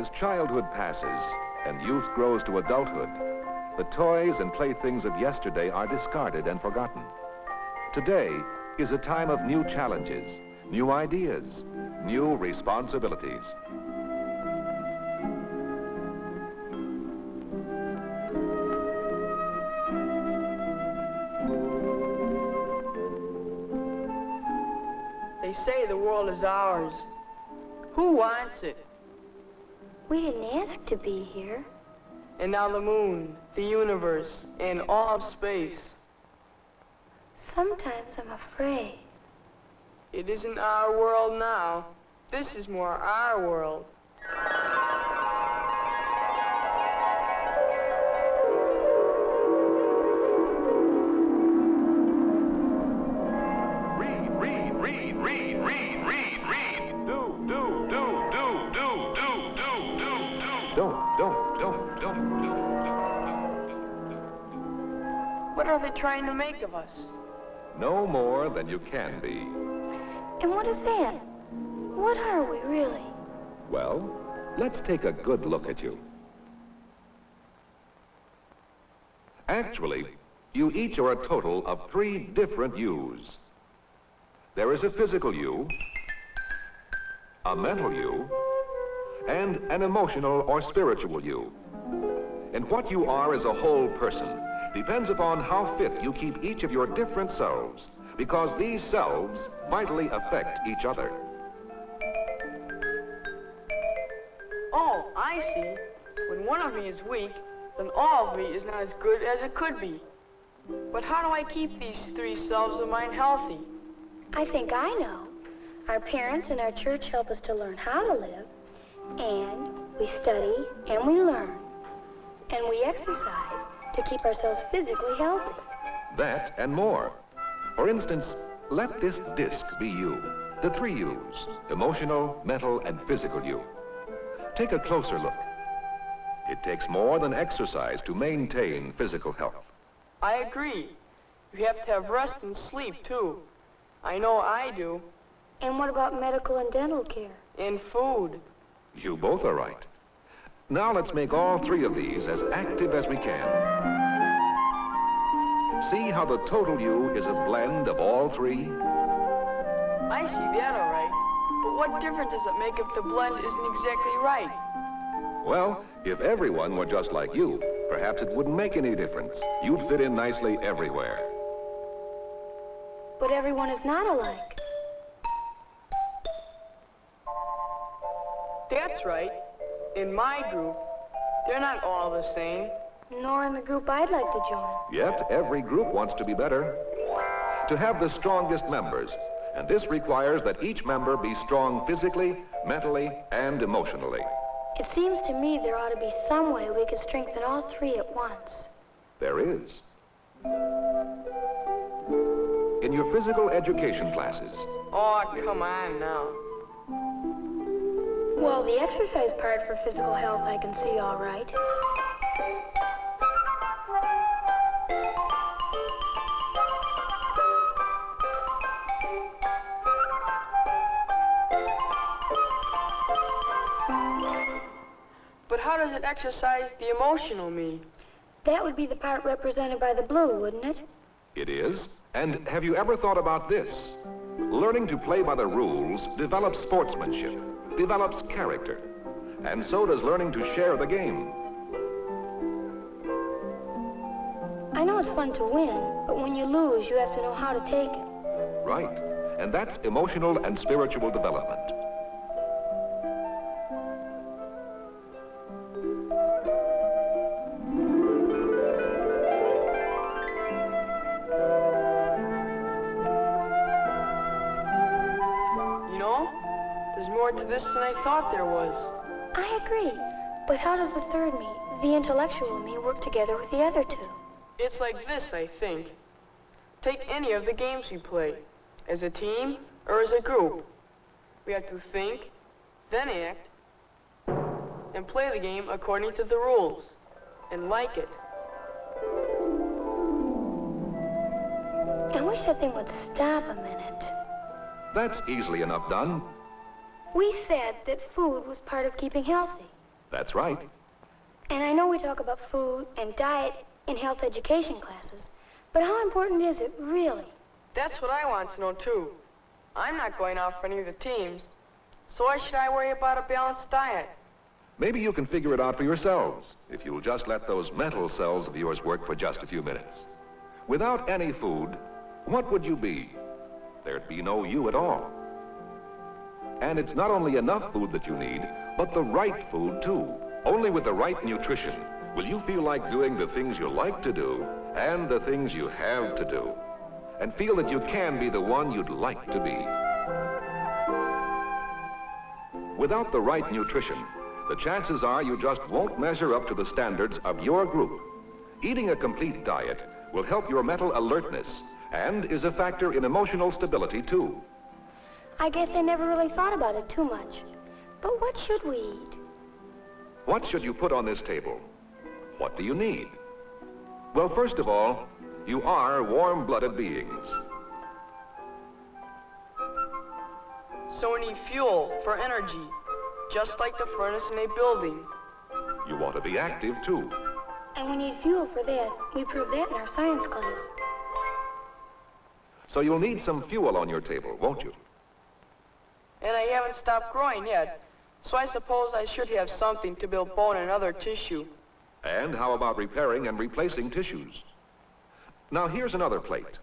As childhood passes and youth grows to adulthood, the toys and playthings of yesterday are discarded and forgotten. Today is a time of new challenges, new ideas, new responsibilities. They say the world is ours. Who wants it? We didn't ask to be here. And now the moon, the universe, and all of space. Sometimes I'm afraid. It isn't our world now. This is more our world. What are they trying to make of us? No more than you can be. And what is that? What are we, really? Well, let's take a good look at you. Actually, you each are a total of 3 different yous. There is a physical you, a mental you, and an emotional or spiritual you. And what you are as a whole person depends upon how fit you keep each of your different selves, because these selves vitally affect each other. Oh, I see. When one of me is weak, then all of me is not as good as it could be. But how do I keep these 3 selves of mine healthy? I think I know. Our parents and our church help us to learn how to live, and we study and we learn, and we exercise to keep ourselves physically healthy. That and more. For instance, let this disc be you, the 3 yous, emotional, mental, and physical you. Take a closer look. It takes more than exercise to maintain physical health. I agree. You have to have rest and sleep, too. I know I do. And what about medical and dental care? And food. You both are right. Now let's make all 3 of these as active as we can. See how the total you is a blend of all 3? I see that all right. But what difference does it make if the blend isn't exactly right? Well, if everyone were just like you, perhaps it wouldn't make any difference. You'd fit in nicely everywhere. But everyone is not alike. That's right. In my group, they're not all the same. Nor in the group I'd like to join. Yet every group wants to be better, to have the strongest members. And this requires that each member be strong physically, mentally, and emotionally. It seems to me there ought to be some way we could strengthen all 3 at once. There is. In your physical education classes. Oh, come on now. Well, the exercise part for physical health I can see all right. But how does it exercise the emotional me? That would be the part represented by the blue, wouldn't it? It is. And have you ever thought about this? Learning to play by the rules develops sportsmanship, develops character. And so does learning to share the game. I know it's fun to win, but when you lose, you have to know how to take it. Right. And that's emotional and spiritual development. More to this than I thought there was. I agree. But how does the third me, the intellectual me, work together with the other 2? It's like this, I think. Take any of the games we play, as a team or as a group. We have to think, then act, and play the game according to the rules, and like it. I wish that thing would stop a minute. That's easily enough done. We said that food was part of keeping healthy. That's right. And I know we talk about food and diet in health education classes, but how important is it, really? That's what I want to know, too. I'm not going out for any of the teams, so why should I worry about a balanced diet? Maybe you can figure it out for yourselves if you'll just let those mental cells of yours work for just a few minutes. Without any food, what would you be? There'd be no you at all. And it's not only enough food that you need, but the right food, too. Only with the right nutrition will you feel like doing the things you like to do and the things you have to do, and feel that you can be the one you'd like to be. Without the right nutrition, the chances are you just won't measure up to the standards of your group. Eating a complete diet will help your mental alertness and is a factor in emotional stability, too. I guess I never really thought about it too much. But what should we eat? What should you put on this table? What do you need? Well, first of all, you are warm-blooded beings. So we need fuel for energy, just like the furnace in a building. You want to be active, too. And we need fuel for that. We proved that in our science class. So you'll need some fuel on your table, won't you? And I haven't stopped growing yet, so I suppose I should have something to build bone and other tissue. And how about repairing and replacing tissues? Now, here's another plate.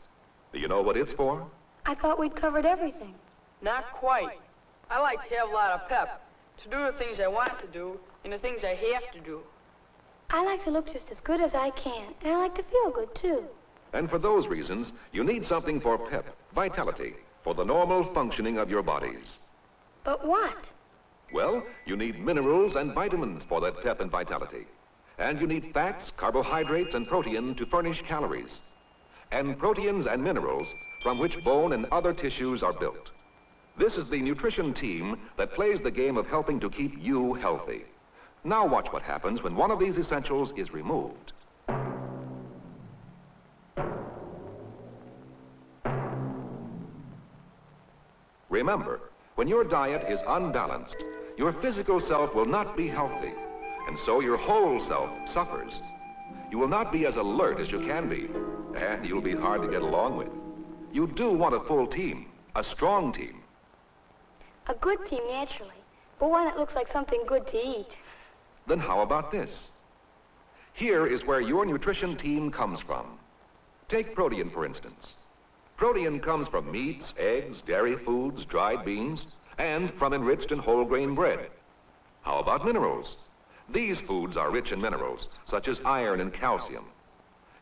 Do you know what it's for? I thought we'd covered everything. Not quite. I like to have a lot of pep, to do the things I want to do and the things I have to do. I like to look just as good as I can, and I like to feel good, too. And for those reasons, you need something for pep, vitality, for the normal functioning of your bodies. But what? Well, you need minerals and vitamins for that pep and vitality. And you need fats, carbohydrates, and protein to furnish calories. And proteins and minerals from which bone and other tissues are built. This is the nutrition team that plays the game of helping to keep you healthy. Now watch what happens when one of these essentials is removed. Remember, when your diet is unbalanced, your physical self will not be healthy, and so your whole self suffers. You will not be as alert as you can be, and you'll be hard to get along with. You do want a full team, a strong team. A good team, naturally, but one that looks like something good to eat. Then how about this? Here is where your nutrition team comes from. Take protein, for instance. Protein comes from meats, eggs, dairy foods, dried beans, and from enriched and whole grain bread. How about minerals? These foods are rich in minerals, such as iron and calcium.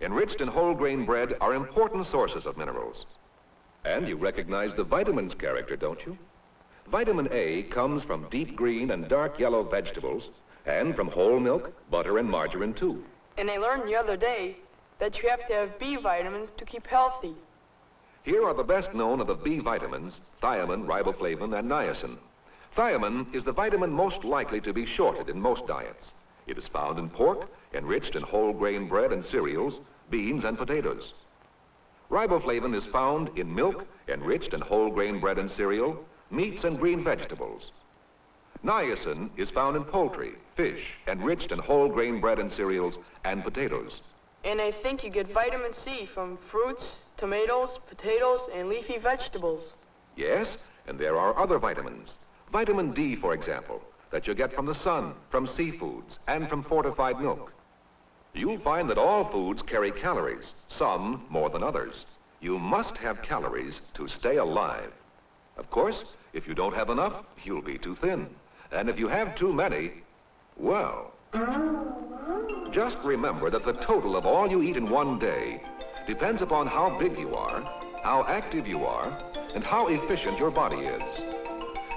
Enriched and whole grain bread are important sources of minerals. And you recognize the vitamins character, don't you? Vitamin A comes from deep green and dark yellow vegetables, and from whole milk, butter, and margarine, too. And I learned the other day that you have to have B vitamins to keep healthy. Here are the best known of the B vitamins, thiamine, riboflavin, and niacin. Thiamine is the vitamin most likely to be shorted in most diets. It is found in pork, enriched in whole grain bread and cereals, beans, and potatoes. Riboflavin is found in milk, enriched in whole grain bread and cereal, meats, and green vegetables. Niacin is found in poultry, fish, enriched in whole grain bread and cereals, and potatoes. And I think you get vitamin C from fruits, tomatoes, potatoes, and leafy vegetables. Yes, and there are other vitamins. Vitamin D, for example, that you get from the sun, from seafoods, and from fortified milk. You'll find that all foods carry calories, some more than others. You must have calories to stay alive. Of course, if you don't have enough, you'll be too thin. And if you have too many, well, just remember that the total of all you eat in one day depends upon how big you are, how active you are, and how efficient your body is.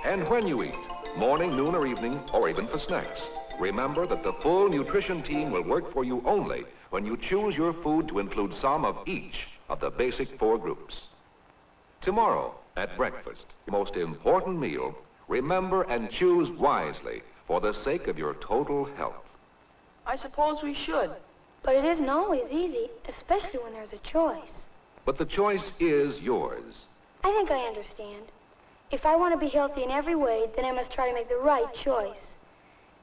And when you eat, morning, noon, or evening, or even for snacks, remember that the full nutrition team will work for you only when you choose your food to include some of each of the basic 4 groups. Tomorrow, at breakfast, the most important meal, remember and choose wisely for the sake of your total health. I suppose we should. But it isn't always easy, especially when there's a choice. But the choice is yours. I think I understand. If I want to be healthy in every way, then I must try to make the right choice.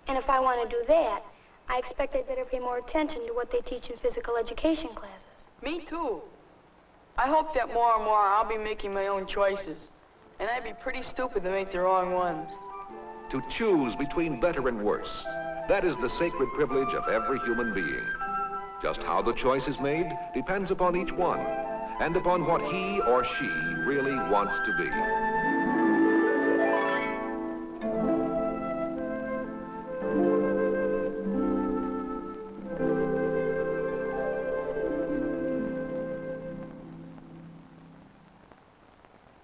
And if I want to do that, I expect I'd better pay more attention to what they teach in physical education classes. Me too. I hope that more and more I'll be making my own choices. And I'd be pretty stupid to make the wrong ones. To choose between better and worse, that is the sacred privilege of every human being. Just how the choice is made depends upon each one and upon what he or she really wants to be.